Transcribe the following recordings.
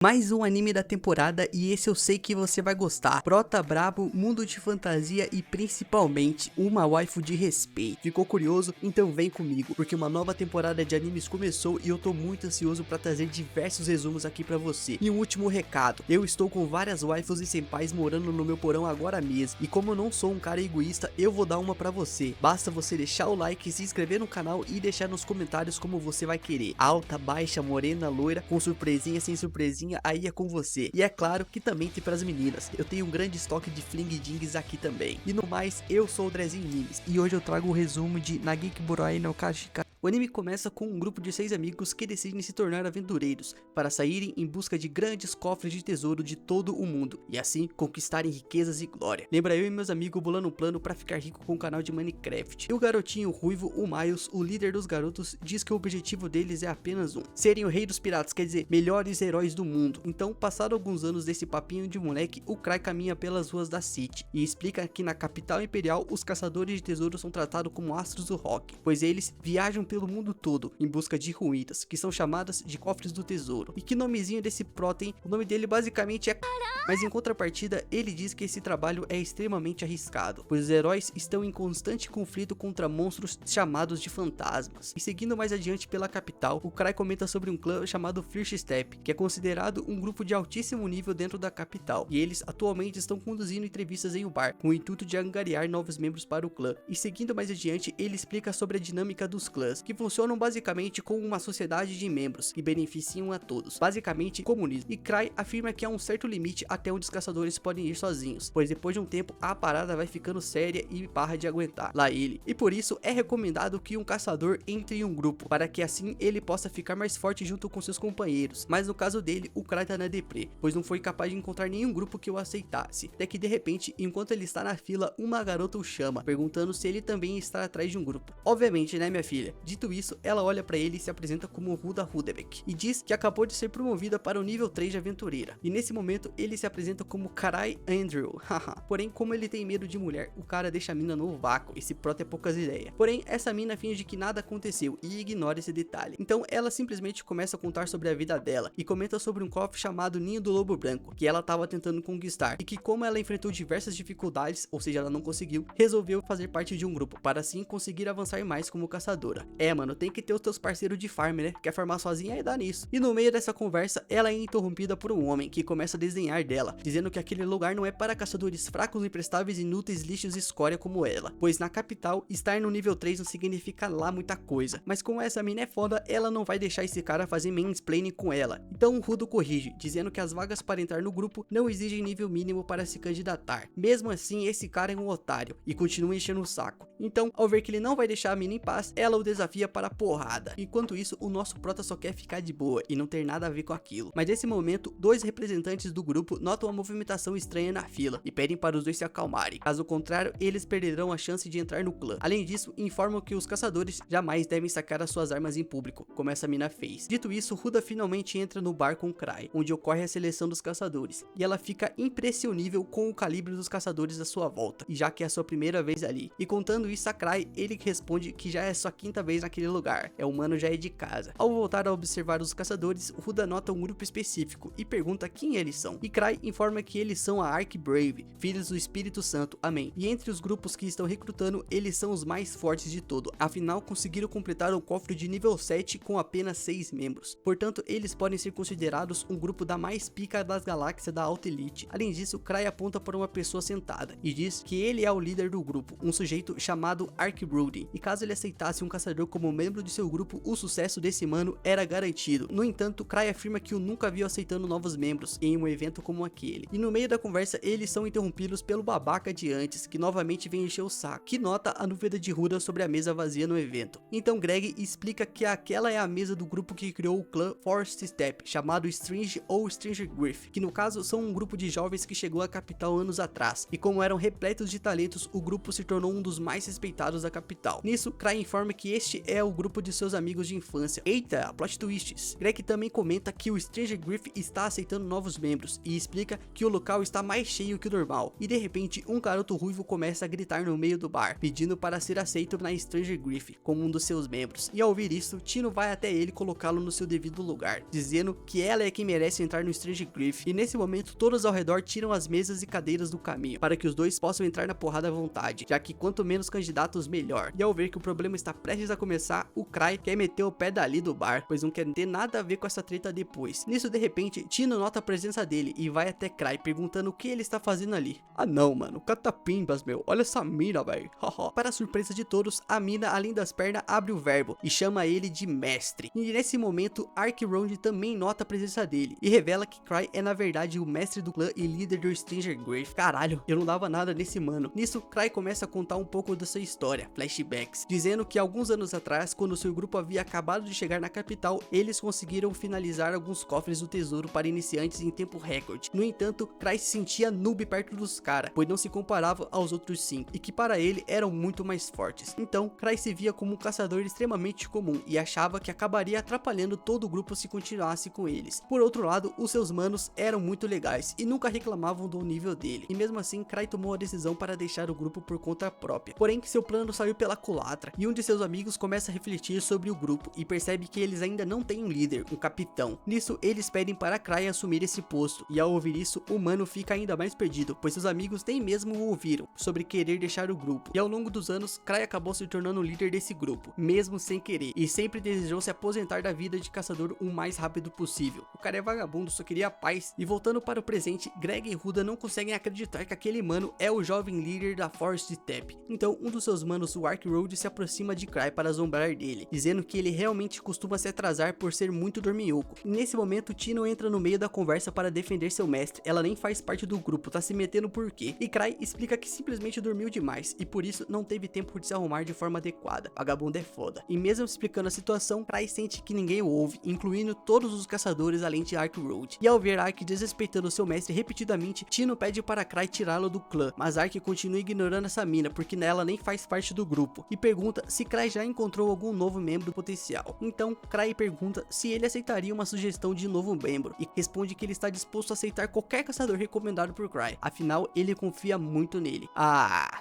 Mais um anime da temporada e esse eu sei que você vai gostar. Prota brabo, mundo de fantasia e principalmente uma waifu de respeito. Ficou curioso? Então vem comigo, porque uma nova temporada de animes começou e eu tô muito ansioso pra trazer diversos resumos aqui pra você. E um último recado, eu estou com várias waifus e senpais morando no meu porão agora mesmo. E como eu não sou um cara egoísta, eu vou dar uma pra você. Basta você deixar o like, se inscrever no canal e deixar nos comentários como você vai querer. Alta, baixa, morena, loira, com surpresinha, sem surpresinha, aí é com você. E é claro que também tem pras meninas. Eu tenho um grande estoque de fling dings aqui também. E no mais, eu sou o Drezinho Nimes e hoje eu trago o resumo de Nagiki Burai no Kashika. O anime começa com um grupo de 6 amigos que decidem se tornar aventureiros para saírem em busca de grandes cofres de tesouro de todo o mundo e assim conquistarem riquezas e glória. Lembra eu e meus amigos bolando um plano para ficar rico com o canal de Minecraft. E o garotinho ruivo, o Miles, o líder dos garotos, diz que o objetivo deles é apenas um: serem o rei dos piratas, quer dizer, melhores heróis do mundo. Então, passado alguns anos desse papinho de moleque, o Cry caminha pelas ruas da City e explica que na capital imperial os caçadores de tesouros são tratados como astros do rock, pois eles viajam pelo mundo todo em busca de ruínas, que são chamadas de cofres do tesouro. E que nomezinho desse prota, hein? O nome dele basicamente é... Mas em contrapartida, ele diz que esse trabalho é extremamente arriscado, pois os heróis estão em constante conflito contra monstros chamados de fantasmas. E seguindo mais adiante pela capital, o Cry comenta sobre um clã chamado First Step, que é considerado um grupo de altíssimo nível dentro da capital, e eles atualmente estão conduzindo entrevistas em um bar, com o intuito de angariar novos membros para o clã. E seguindo mais adiante, ele explica sobre a dinâmica dos clãs, que funcionam basicamente como uma sociedade de membros, que beneficiam a todos, basicamente comunismo. E Cry afirma que há um certo limite até onde os caçadores podem ir sozinhos, pois depois de um tempo a parada vai ficando séria e barra de aguentar lá ele. E por isso é recomendado que um caçador entre em um grupo, para que assim ele possa ficar mais forte junto com seus companheiros. Mas no caso dele, o Cry tá na deprê, pois não foi capaz de encontrar nenhum grupo que o aceitasse, até que de repente, enquanto ele está na fila, uma garota o chama, perguntando se ele também está atrás de um grupo. Obviamente, né, minha filha? Dito isso, ela olha pra ele e se apresenta como Ruda Rudebeck, e diz que acabou de ser promovida para o nível 3 de aventureira, e nesse momento ele se apresenta como Karai Andrew, haha. Porém, como ele tem medo de mulher, o cara deixa a mina no vácuo, esse prota é poucas ideias. Porém, essa mina finge que nada aconteceu e ignora esse detalhe, então ela simplesmente começa a contar sobre a vida dela, e comenta sobre um cofre chamado Ninho do Lobo Branco, que ela tava tentando conquistar, e que como ela enfrentou diversas dificuldades, ou seja, ela não conseguiu, resolveu fazer parte de um grupo, para assim conseguir avançar mais como caçadora. É, mano, tem que ter os teus parceiros de farm, né? Quer farmar sozinha e dá nisso. E no meio dessa conversa, ela é interrompida por um homem que começa a desdenhar dela, dizendo que aquele lugar não é para caçadores fracos, imprestáveis, inúteis, lixos e escória como ela, pois na capital, estar no nível 3 não significa lá muita coisa. Mas como essa mina é foda, ela não vai deixar esse cara fazer mansplaining com ela. Então o Rudo corrige, dizendo que as vagas para entrar no grupo não exigem nível mínimo para se candidatar. Mesmo assim, esse cara é um otário e continua enchendo o saco. Então, ao ver que ele não vai deixar a mina em paz, ela o desafia para a porrada. Enquanto isso, o nosso prota só quer ficar de boa e não ter nada a ver com aquilo. Mas nesse momento, dois representantes do grupo notam uma movimentação estranha na fila e pedem para os dois se acalmarem. Caso contrário, eles perderão a chance de entrar no clã. Além disso, informam que os caçadores jamais devem sacar as suas armas em público, como essa mina fez. Dito isso, Ruda finalmente entra no bar com Cry, onde ocorre a seleção dos caçadores, e ela fica impressionível com o calibre dos caçadores à sua volta, e já que é a sua primeira vez ali. E contando isso a Cry, ele responde que já é sua quinta vez naquele lugar, o humano já é de casa. Ao voltar a observar os caçadores, Ruda nota um grupo específico e pergunta quem eles são, e Cry informa que eles são a Ark Brave, filhos do Espírito Santo, amém. E entre os grupos que estão recrutando, eles são os mais fortes de todo, afinal conseguiram completar o cofre de nível 7 com apenas 6 membros, portanto eles podem ser considerados um grupo da mais pica das galáxias da Alta Elite. Além disso, Cry aponta para uma pessoa sentada e diz que ele é o líder do grupo, um sujeito chamado Ark Brooding, e caso ele aceitasse um caçador como membro de seu grupo, o sucesso desse mano era garantido. No entanto, Cry afirma que o nunca viu aceitando novos membros em um evento como aquele, e no meio da conversa eles são interrompidos pelo babaca de antes, que novamente vem encher o saco, que nota a dúvida de Ruda sobre a mesa vazia no evento. Então Greg explica que aquela é a mesa do grupo que criou o clã First Step, chamado Strange ou Stranger Griff, que no caso são um grupo de jovens que chegou à capital anos atrás, e como eram repletos de talentos, o grupo se tornou um dos mais respeitados da capital. Nisso, Cry informa que este este é o grupo de seus amigos de infância. Eita, plot twists. Greg também comenta que o Stranger Griff está aceitando novos membros e explica que o local está mais cheio que o normal. E de repente, um garoto ruivo começa a gritar no meio do bar, pedindo para ser aceito na Stranger Griff como um dos seus membros. E ao ouvir isso, Tino vai até ele colocá-lo no seu devido lugar, dizendo que ela é quem merece entrar no Stranger Griff. E nesse momento, todos ao redor tiram as mesas e cadeiras do caminho, para que os dois possam entrar na porrada à vontade, já que quanto menos candidatos, melhor. E ao ver que o problema está prestes a começar, o Cry quer meter o pé dali do bar, pois não quer ter nada a ver com essa treta depois. Nisso, de repente, Tino nota a presença dele e vai até Cry perguntando o que ele está fazendo ali. Ah não, mano, catapimbas, meu, olha essa mina, velho. Para surpresa de todos, a mina, além das pernas, abre o verbo e chama ele de mestre. E nesse momento, Ark Round também nota a presença dele e revela que Cry é na verdade o mestre do clã e líder do Stranger Griff. Caralho, eu não dava nada nesse mano. Nisso, Cry começa a contar um pouco da sua história, flashbacks, dizendo que alguns anos atrás, quando seu grupo havia acabado de chegar na capital, eles conseguiram finalizar alguns cofres do tesouro para iniciantes em tempo recorde. No entanto, Cry se sentia noob perto dos caras, pois não se comparava aos outros 5, e que para ele eram muito mais fortes. Então, Cry se via como um caçador extremamente comum e achava que acabaria atrapalhando todo o grupo se continuasse com eles. Por outro lado, os seus manos eram muito legais e nunca reclamavam do nível dele, e mesmo assim, Cry tomou a decisão para deixar o grupo por conta própria. Porém, seu plano saiu pela culatra, e um de seus amigos começa a refletir sobre o grupo e percebe que eles ainda não têm um líder, um capitão. Nisso, eles pedem para Cry assumir esse posto, e ao ouvir isso, o mano fica ainda mais perdido, pois seus amigos nem mesmo o ouviram sobre querer deixar o grupo. E ao longo dos anos, Cry acabou se tornando o líder desse grupo, mesmo sem querer, e sempre desejou se aposentar da vida de caçador o mais rápido possível. O cara é vagabundo, só queria paz. E voltando para o presente, Greg e Ruda não conseguem acreditar que aquele mano é o jovem líder da Forest Step. Então, um dos seus manos, o Ark Road, se aproxima de Cry para zombar dele, dizendo que ele realmente costuma se atrasar por ser muito dorminhoco. E nesse momento, Tino entra no meio da conversa para defender seu mestre. Ela nem faz parte do grupo, tá se metendo por quê? E Cry explica que simplesmente dormiu demais e por isso não teve tempo de se arrumar de forma adequada. Vagabundo é foda. E mesmo explicando a situação, Cry sente que ninguém o ouve, incluindo todos os caçadores além de Ark Road. E ao ver Ark desrespeitando seu mestre repetidamente, Tino pede para Cry tirá-lo do clã, mas Ark continua ignorando essa mina porque ela nem faz parte do grupo e pergunta se Cry já encontrou algum novo membro potencial. Então Cry pergunta se ele aceitaria uma sugestão de novo membro e responde que ele está disposto a aceitar qualquer caçador recomendado por Cry, afinal ele confia muito nele.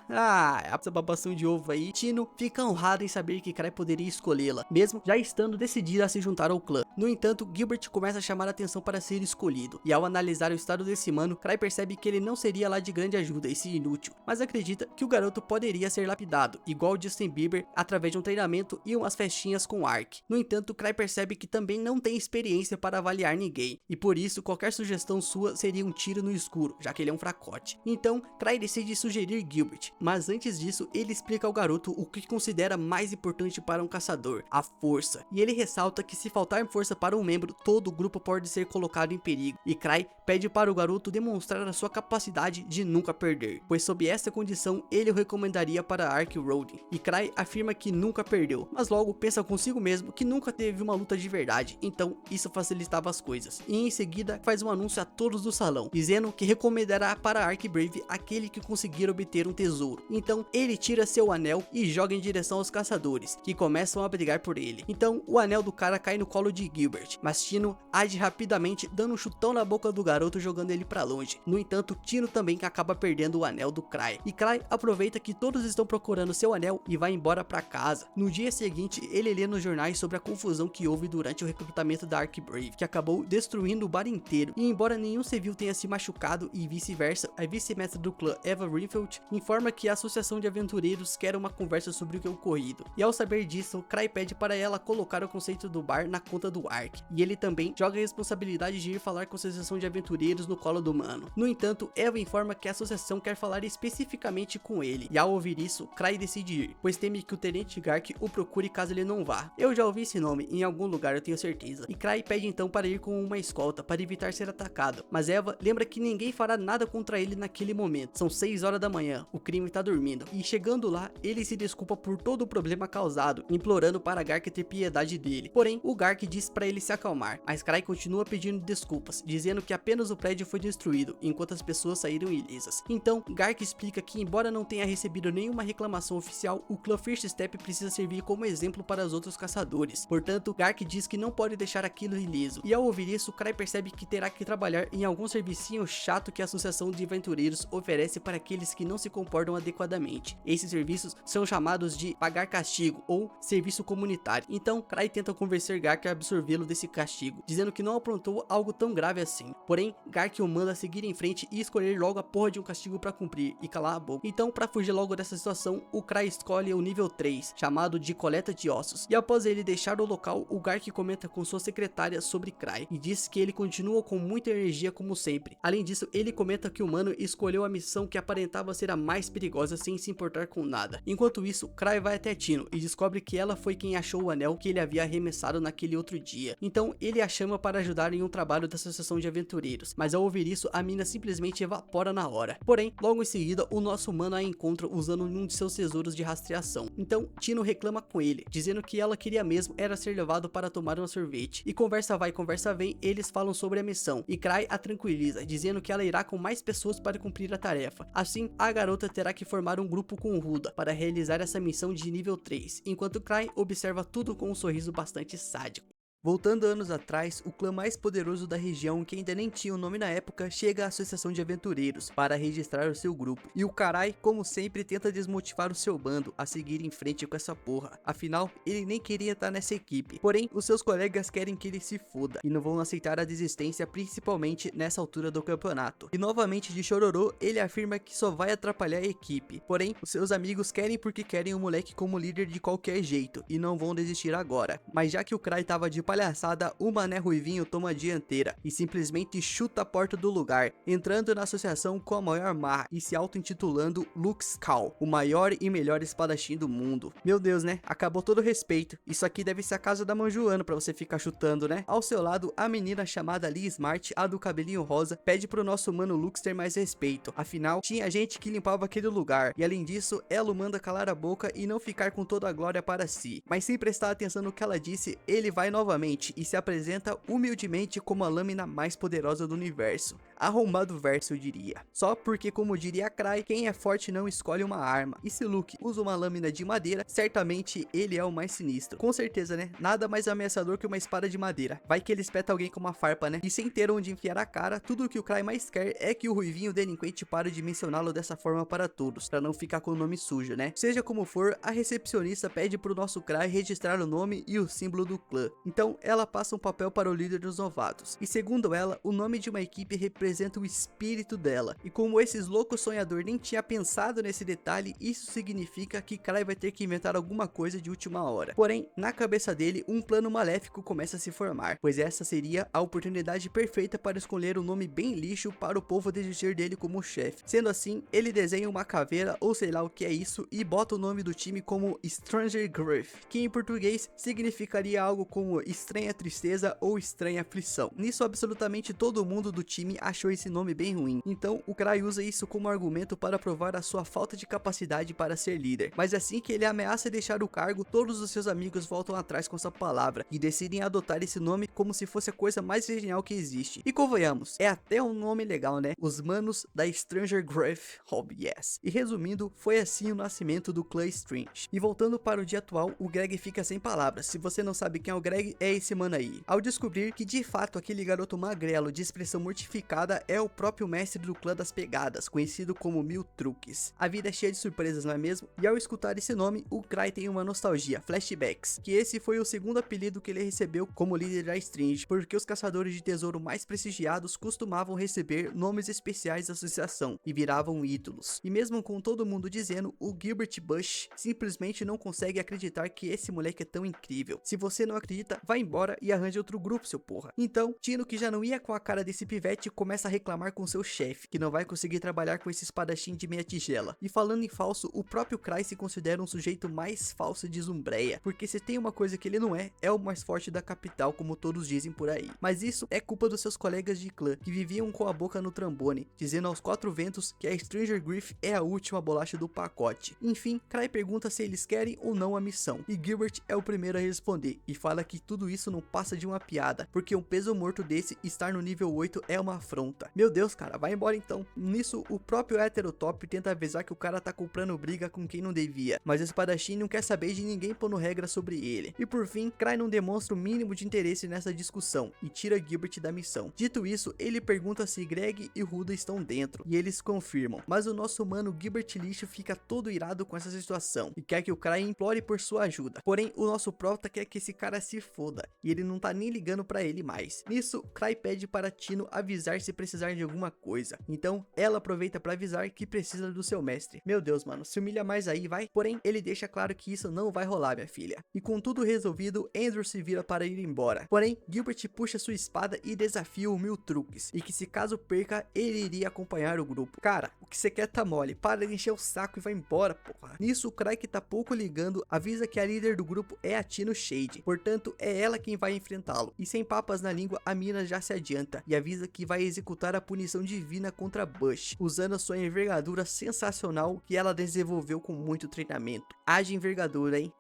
Essa babação de ovo aí. Tino fica honrado em saber que Cry poderia escolhê-la, mesmo já estando decidida a se juntar ao clã. No entanto, Gilbert começa a chamar a atenção para ser escolhido, e ao analisar o estado desse mano, Cry percebe que ele não seria lá de grande ajuda e se inútil, mas acredita que o garoto poderia ser lapidado, igual Justin Bieber, através de um treinamento e umas festinhas com Ark. No entanto, Cry percebe que também não tem experiência para avaliar ninguém, e por isso qualquer sugestão sua seria um tiro no escuro, já que ele é um fracote. Então, Cry decide sugerir Gilbert, mas antes disso, ele explica ao garoto o que considera mais importante para um caçador, a força, e ele ressalta que se faltar força para um membro, todo o grupo pode ser colocado em perigo, e Cry pede para o garoto demonstrar a sua capacidade de nunca perder, pois sob essa condição ele o recomendaria para Ark Road, e Cry afirma que nunca perdeu, mas logo pensa consigo mesmo que nunca teve uma luta de verdade, então isso facilitava as coisas, e em seguida faz um anúncio a todos do salão, dizendo que recomendará para Ark Brave aquele que conseguir obter um tesouro. Então ele tira seu anel e joga em direção aos caçadores, que começam a brigar por ele. Então o anel do cara cai no colo de Gilbert, mas Tino age rapidamente dando um chutão na boca do garoto, jogando ele pra longe. No entanto, Tino também acaba perdendo o anel do Cry, e Cry aproveita que todos estão procurando seu anel e vai embora pra casa. No dia seguinte, ele lê nos jornais sobre a confusão que houve durante o recrutamento da Ark Brave, que acabou destruindo o bar inteiro, e embora nenhum civil tenha se machucado e vice-versa, a vice-mestra do clã, Eva Rinfield, informa que a associação de aventureiros quer uma conversa sobre o que ocorrido, e ao saber disso, Cry pede para ela colocar o conceito do bar na conta do Ark, e ele também joga a responsabilidade de ir falar com a associação de aventureiros no colo do mano. No entanto, Eva informa que a associação quer falar especificamente com ele, e ao ouvir isso, Cry decide ir, pois teme que o Tenente Gark o procure caso ele não vá. Eu já ouvi esse nome em algum lugar, eu tenho certeza. E Cry pede então para ir com uma escolta para evitar ser atacado, mas Eva lembra que ninguém fará nada contra ele naquele momento. São 6 horas da manhã, o crime tá dormindo, e chegando lá, ele se desculpa por todo o problema causado, implorando para Gark ter piedade dele. Porém, o Gark diz para ele se acalmar, mas Cry continua pedindo desculpas, dizendo que apenas o prédio foi destruído, enquanto as pessoas saíram ilesas. Então, Gark explica que embora não tenha recebido nenhuma reclamação oficial, o clã First Step precisa servir como exemplo para os outros caçadores. Portanto, Gark diz que não pode deixar aquilo ileso, e ao ouvir isso, Cry percebe que terá que trabalhar em algum servicinho chato que a associação de aventureiros oferece para aqueles que não se comportam adequadamente. Esses serviços são chamados de pagar castigo ou serviço comunitário. Então, Cry tenta convencer Gark a absorvê-lo desse castigo, dizendo que não aprontou algo tão grave assim. Porém, Gark o manda seguir em frente e escolher logo a porra de um castigo para cumprir e calar a boca. Então, para fugir logo dessa situação, o Cry escolhe o nível 3, chamado de coleta de ossos. E após ele deixar o local, o Gark comenta com sua secretária sobre Cry e diz que ele continua com muita energia como sempre. Além disso, ele comenta que o humano escolheu a missão que aparentava ser a mais perigosa sem se importar com nada. Enquanto isso, Cry vai até Tino e descobre que ela foi quem achou o anel que ele havia arremessado naquele outro dia. Então ele a chama para ajudar em um trabalho da associação de aventureiros, mas ao ouvir isso, a mina simplesmente evapora na hora. Porém, logo em seguida, o nosso humano a encontra usando um de seus tesouros de rastreação. Então Tino reclama com ele, dizendo que ela queria mesmo era ser levado para tomar um sorvete. E conversa vai, conversa vem, eles falam sobre a missão, e Cry a tranquiliza, dizendo que ela irá com mais pessoas para cumprir a tarefa. Assim, a garota terá que formar um grupo com o Ruda para realizar essa missão de nível 3, enquanto Cry observa tudo com um sorriso bastante sádico. Voltando anos atrás, o clã mais poderoso da região, que ainda nem tinha um nome na época, chega à Associação de Aventureiros para registrar o seu grupo. E o Karai, como sempre, tenta desmotivar o seu bando a seguir em frente com essa porra. Afinal, ele nem queria estar nessa equipe. Porém, os seus colegas querem que ele se foda e não vão aceitar a desistência, principalmente nessa altura do campeonato. E novamente de chororô, ele afirma que só vai atrapalhar a equipe. Porém, os seus amigos querem porque querem o moleque como líder de qualquer jeito e não vão desistir agora. Mas já que o Cry tava de palhaçada, o mané ruivinho toma a dianteira e simplesmente chuta a porta do lugar, entrando na associação com a maior marra e se auto-intitulando Luke Skull, o maior e melhor espadachim do mundo. Meu Deus, né? Acabou todo o respeito. Isso aqui deve ser a casa da Manjoana pra você ficar chutando, né? Ao seu lado, a menina chamada Lee Smart, a do cabelinho rosa, pede pro nosso mano Lux ter mais respeito. Afinal, tinha gente que limpava aquele lugar, e além disso, ela o manda calar a boca e não ficar com toda a glória para si. Mas sem prestar atenção no que ela disse, ele vai novamente e se apresenta humildemente como a lâmina mais poderosa do universo. Arrombado verso, eu diria. Só porque, como diria Cry, quem é forte não escolhe uma arma. E se Luke usa uma lâmina de madeira, certamente ele é o mais sinistro. Com certeza, né? Nada mais ameaçador que uma espada de madeira. Vai que ele espeta alguém com uma farpa, né? E sem ter onde enfiar a cara, tudo o que o Cry mais quer é que o ruivinho delinquente pare de mencioná-lo dessa forma para todos, pra não ficar com o nome sujo, né? Seja como for, a recepcionista pede pro nosso Cry registrar o nome e o símbolo do clã. Então ela passa um papel para o líder dos novatos. E segundo ela, o nome de uma equipe representa o espírito dela. E como esses loucos sonhador nem tinha pensado nesse detalhe, isso significa que Cry vai ter que inventar alguma coisa de última hora. Porém, na cabeça dele, um plano maléfico começa a se formar, pois essa seria a oportunidade perfeita para escolher um nome bem lixo para o povo desistir dele como chefe. Sendo assim, ele desenha uma caveira ou sei lá o que é isso e bota o nome do time como Stranger Grief, que em português significaria algo como estranha tristeza ou estranha aflição. Nisso, absolutamente todo mundo do time achou esse nome bem ruim, então o Cry usa isso como argumento para provar a sua falta de capacidade para ser líder. Mas assim que ele ameaça deixar o cargo, todos os seus amigos voltam atrás com essa palavra e decidem adotar esse nome como se fosse a coisa mais genial que existe. E convenhamos, é até um nome legal, né? Os manos da Stranger Grief, oh yes. E resumindo, foi assim o nascimento do clã Strange. E voltando para o dia atual, o Greg fica sem palavras. Se você não sabe quem é o Greg, é esse mano aí. Ao descobrir que de fato aquele garoto magrelo de expressão mortificada é o próprio mestre do clã das pegadas, conhecido como Mil Truques. A vida é cheia de surpresas, não é mesmo? E ao escutar esse nome, o Cry tem uma nostalgia, flashbacks, que esse foi o segundo apelido que ele recebeu como líder da Strange, porque os caçadores de tesouro mais prestigiados costumavam receber nomes especiais da associação e viravam ídolos. E mesmo com todo mundo dizendo, o Gilbert Bush simplesmente não consegue acreditar que esse moleque é tão incrível. Se você não acredita, vai embora e arranje outro grupo, seu porra. Então, Tino, que já não ia com a cara desse pivete, começa a reclamar com seu chefe, que não vai conseguir trabalhar com esse espadachim de meia tigela. E falando em falso, o próprio Cry se considera um sujeito mais falso de Zumbreia, porque se tem uma coisa que ele não é, é o mais forte da capital, como todos dizem por aí. Mas isso é culpa dos seus colegas de clã, que viviam com a boca no trambone, dizendo aos quatro ventos que a Stranger Grief é a última bolacha do pacote. Enfim, Cry pergunta se eles querem ou não a missão, e Gilbert é o primeiro a responder, e fala que tudo tudo isso não passa de uma piada, porque um peso morto desse estar no nível 8 é uma afronta. Meu Deus, cara, vai embora então. Nisso, o próprio Heterotop tenta avisar que o cara tá comprando briga com quem não devia, mas o espadachim não quer saber de ninguém pondo regra sobre ele. E por fim, Cry não demonstra o mínimo de interesse nessa discussão e tira Gilbert da missão. Dito isso, ele pergunta se Greg e Ruda estão dentro, e eles confirmam, mas o nosso mano Gilbert Lixo fica todo irado com essa situação e quer que o Cry implore por sua ajuda. Porém, o nosso prota quer que esse cara se foda e ele não tá nem ligando pra ele mais. Nisso, Cry pede para Tino avisar se precisar de alguma coisa. Então, ela aproveita pra avisar que precisa do seu mestre. Meu Deus, mano, se humilha mais aí, vai. Porém, ele deixa claro que isso não vai rolar, minha filha. E com tudo resolvido, Andrew se vira para ir embora. Porém, Gilbert puxa sua espada e desafia o Mil Truques, e que se caso perca, ele iria acompanhar o grupo. Cara, o que você quer tá mole, para de encher o saco e vai embora, porra. Nisso, o Cry, que tá pouco ligando, avisa que a líder do grupo é a Tino Shade, portanto, é ela quem vai enfrentá-lo. E sem papas na língua, a mina já se adianta e avisa que vai executar a punição divina contra Bush, usando a sua envergadura sensacional que ela desenvolveu com muito treinamento. Haja envergadura, hein?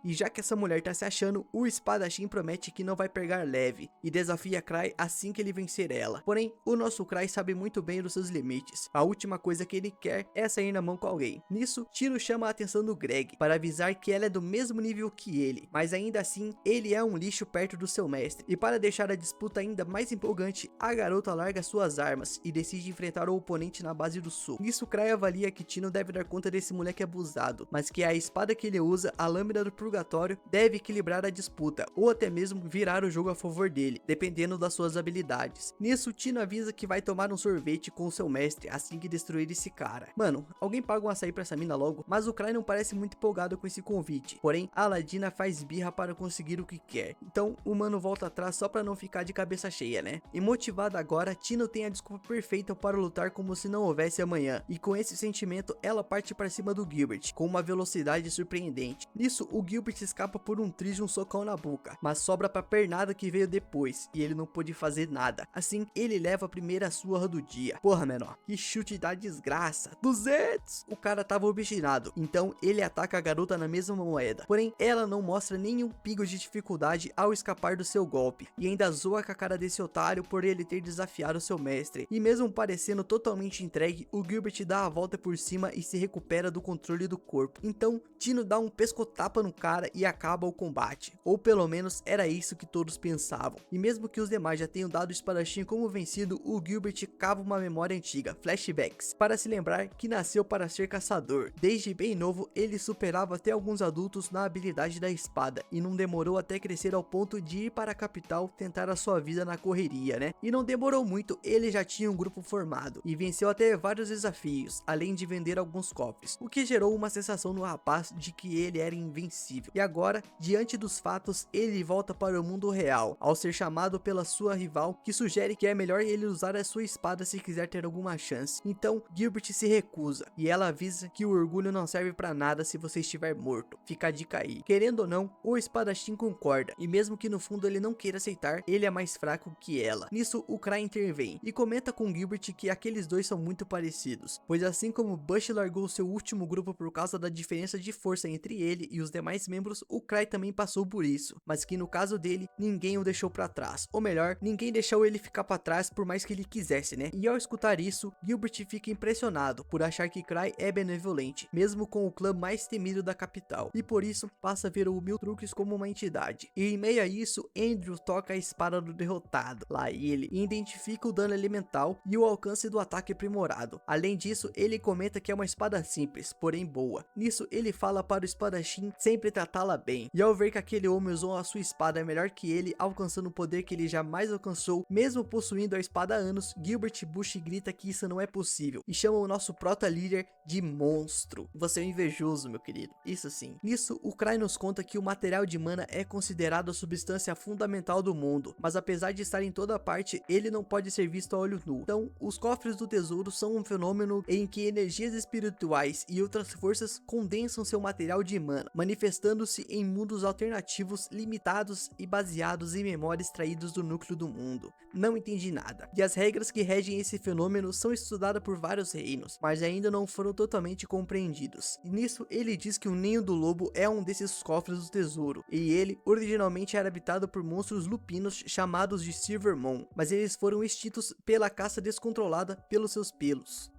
E já que essa mulher tá se achando, o espadachim promete que não vai pegar leve e desafia Cry assim que ele vencer ela. Porém, o nosso Cry sabe muito bem dos seus limites. A última coisa que ele quer é sair na mão com alguém. Nisso, Tino chama a atenção do Greg para avisar que ela é do mesmo nível que ele, mas ainda assim, ele é um lixo perto do seu mestre. E para deixar a disputa ainda mais empolgante, a garota larga suas armas e decide enfrentar o oponente na base do sul. Nisso, Cry avalia que Tino deve dar conta desse moleque abusado, mas que a espada que ele usa, a lâmina do purgatório, deve equilibrar a disputa, ou até mesmo virar o jogo a favor dele, dependendo das suas habilidades. Nisso, Tino avisa que vai tomar um sorvete com seu mestre assim que destruir esse cara. Mano, alguém paga um açaí pra essa mina logo? Mas o Cry não parece muito empolgado com esse convite, porém, a Ladina faz birra para conseguir o que quer. Então, o mano volta atrás só pra não ficar de cabeça cheia, né? E motivada agora, Tino tem a desculpa perfeita para lutar como se não houvesse amanhã, e com esse sentimento, ela parte para cima do Gilbert, com uma velocidade surpreendente. Nisso, o Gilbert escapa por um triz de um socão na boca, mas sobra pra pernada que veio depois, e ele não pôde fazer nada. Assim, ele leva a primeira surra do dia. Porra, menor, que chute da desgraça. 200! O cara tava obstinado, então ele ataca a garota na mesma moeda. Porém, ela não mostra nenhum pingo de dificuldade ao escapar do seu golpe, e ainda zoa com a cara desse otário por ele ter desafiado seu mestre. E mesmo parecendo totalmente entregue, o Gilbert dá a volta por cima e se recupera do controle do corpo. Então, Tino dá um pescotapa no cara e acaba o combate. Ou pelo menos era isso que todos pensavam. E mesmo que os demais já tenham dado o espadachim como vencido, o Gilbert cava uma memória antiga, flashbacks, para se lembrar que nasceu para ser caçador. Desde bem novo, ele superava até alguns adultos na habilidade da espada, e não demorou até crescer ao ponto de ir para a capital tentar a sua vida na correria, né? E não demorou muito, ele já tinha um grupo formado, e venceu até vários desafios, além de vender alguns cofres, o que gerou uma sensação no rapaz de que ele era invencível. E agora, diante dos fatos, ele volta para o mundo real, ao ser chamado pela sua rival, que sugere que é melhor ele usar a sua espada se quiser ter alguma chance. Então, Gilbert se recusa, e ela avisa que o orgulho não serve pra nada se você estiver morto. Fica a dica aí. Querendo ou não, o espadachim concorda, e mesmo que no fundo ele não queira aceitar, ele é mais fraco que ela. Nisso, o Cry intervém, e comenta com Gilbert que aqueles dois são muito parecidos, pois assim como Bush largou seu último grupo por causa da diferença de força entre ele e os demais membros, o Cry também passou por isso, mas que no caso dele, ninguém o deixou pra trás, ou melhor, ninguém deixou ele ficar pra trás por mais que ele quisesse, né? E ao escutar isso, Gilbert fica impressionado por achar que Cry é benevolente, mesmo com o clã mais temido da capital, e por isso passa a ver o Mil Truques como uma entidade. E em meio a isso, Andrew toca a espada do derrotado, lá ele, e identifica o dano elemental e o alcance do ataque aprimorado. Além disso, ele comenta que é uma espada simples, porém boa. Nisso, ele fala para o espadachim sempre tratá-la bem, e ao ver que aquele homem usou a sua espada melhor que ele, alcançando o poder que ele jamais alcançou, mesmo possuindo a espada há anos, Gilbert Bush grita que isso não é possível, e chama o nosso prota-líder de monstro. Você é um invejoso, meu querido, isso sim. Nisso, o Cry nos conta que o material de mana é considerado a substância fundamental do mundo, mas apesar de estar em toda parte, ele não pode ser visto a olho nu. Então, os cofres do tesouro são um fenômeno em que energias espirituais e outras forças condensam seu material de mana, manifestando-se em mundos alternativos limitados e baseados em memórias extraídas do núcleo do mundo. Não entendi nada. E as regras que regem esse fenômeno são estudadas por vários reinos, mas ainda não foram totalmente compreendidos. E nisso, ele diz que o Ninho do Lobo é um desses cofres do tesouro, e ele, originalmente era habitado por monstros lupinos chamados de Silvermon, mas eles foram extintos pela caça descontrolada pelos seus pelos.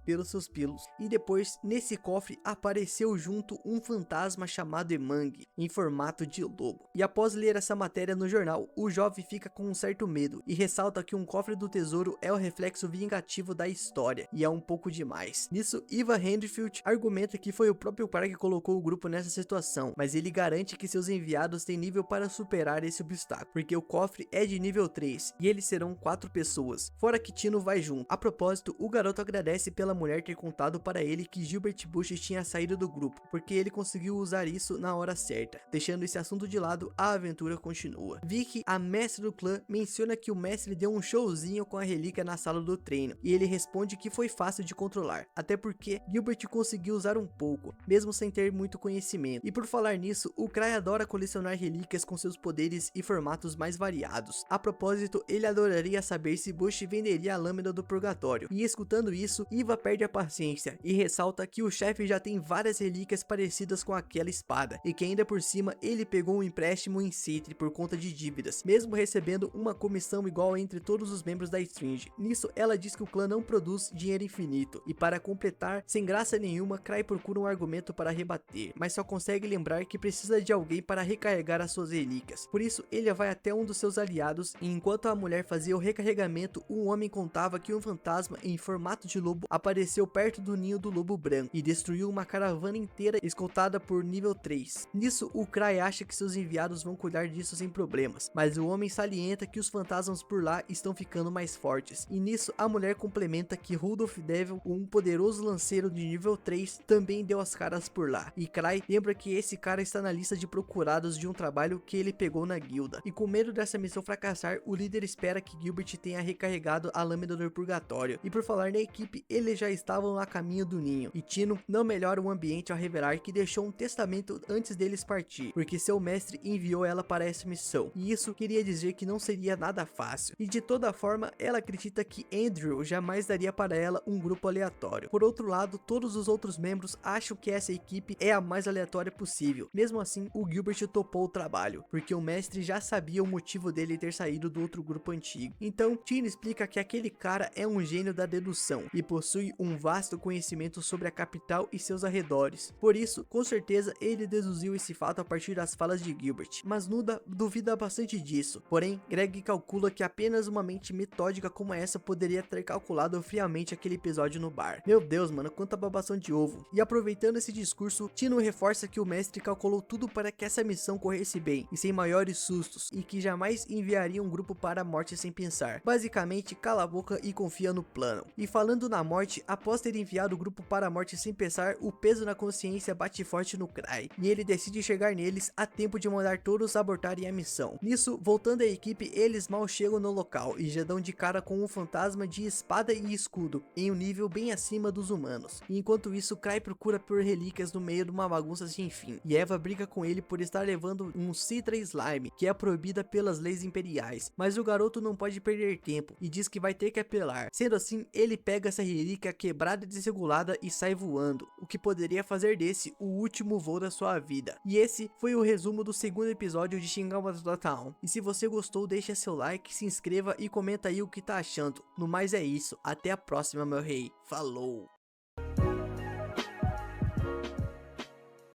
E depois, nesse cofre, apareceu junto um fantasma chamado Emang, em formato de lobo. E após ler essa matéria no jornal, o jovem fica com um certo medo e ressalta que um cofre do tesouro é o reflexo vingativo da história, e é um pouco demais. Nisso, Eva Handfield argumenta que foi o próprio pai que colocou o grupo nessa situação, mas ele garante que seus enviados têm nível para superar esse obstáculo, porque o cofre é de nível 3 e eles serão 4 pessoas, fora que Tino vai junto. A propósito, o garoto agradece pela mulher ter contado para ele que Gilbert Bush tinha saído do grupo, porque ele conseguiu usar isso na hora certa. Deixando esse assunto de lado, a aventura continua. Vicky, a mestre do clã, menciona que o mestre deu um showzinho com a relíquia na sala do treino, e ele responde que foi fácil de controlar, até porque Gilbert conseguiu usar um pouco, mesmo sem ter muito conhecimento. E por falar nisso, o Cry adora colecionar relíquias com seus poderes e formatos mais variados. A propósito, ele adoraria saber se Bush venderia a lâmina do purgatório, e escutando isso, Eva perde a paciência e ressalta que o chefe já tem várias relíquias parecidas com aquela espada, e que ainda por cima ele pegou um empréstimo em Citri por conta de dívidas, mesmo recebendo uma comissão igual entre todos os membros da Stringe. Nisso, ela diz que o clã não produz dinheiro infinito, e para completar, sem graça nenhuma, Cry procura um argumento para rebater, mas só consegue lembrar que precisa de alguém para recarregar as suas relíquias. Por isso, ele vai até um dos seus aliados, e enquanto a mulher fazia o recarregamento, um homem contava que um fantasma em formato de lobo apareceu perto do ninho do lobo branco e destruiu uma caravana inteira escoltada por nível 3. Nisso, o Cry acha que seus enviados vão cuidar disso sem problemas, mas o homem salienta que os fantasmas por lá estão ficando mais fortes, e nisso a mulher complementa que Rudolph Devil, um poderoso lanceiro de nível 3, também deu as caras por lá, e Cry lembra que esse cara está na lista de procurados de um trabalho que ele pegou na guilda, e com medo dessa missão fracassar, o líder espera que Gilbert tenha recarregado a lâmina do purgatório. E por falar na equipe, eles já estavam a caminho do ninho, e Tino não melhora o ambiente ao revelar que deixou um testamento antes deles partir, porque seu mestre enviou ela para essa missão, e isso queria dizer que não seria nada fácil, e de toda forma ela acredita que Andrew jamais daria para ela um grupo aleatório. Por outro lado, todos os outros membros acham que essa equipe é a mais aleatória possível. Mesmo assim, o Gilbert topou o trabalho, porque o mestre já sabia o motivo dele ter saído do outro grupo antigo. Então, Tino explica que aquele cara é um gênio da dedução e possui um vasto conhecimento sobre a capital e seus arredores. Por isso, com certeza, ele deduziu esse fato a partir das falas de Gilbert, mas Nuda duvida bastante disso. Porém, Greg calcula que apenas uma mente metódica como essa poderia ter calculado friamente aquele episódio no bar. Meu Deus, mano, quanta babação de ovo. E aproveitando esse discurso, Tino reforça que o mestre calculou tudo para que essa missão corresse bem e sem maiores sustos, e que jamais enviaria um grupo para a morte sem pensar. Basicamente, cala a boca e confia no plano. E falando na morte, após ter enviado o grupo para a morte sem pensar, o peso na consciência bate forte no Cry, e ele decide chegar neles a tempo de mandar todos abortarem a missão. Nisso, voltando à equipe, eles mal chegam no local e já dão de cara com um fantasma de espada e escudo, em um nível bem acima dos humanos. E enquanto isso, Cry procura por relíquias no meio de uma bagunça sem fim, e Eva briga com ele por estar levando um Citra Slime, que é proibida pelas leis imperiais, mas o garoto não pode perder tempo e diz que vai ter que apelar. Sendo assim, ele pega essa relíquia quebrada e desregulada e sai voando, o que poderia fazer desse o último voo da sua vida. E esse foi o resumo do segundo episódio de Shinigami Town. E se você gostou, deixa seu like, se inscreva e comenta aí o que tá achando. No mais é isso, até a próxima, meu rei. Falou!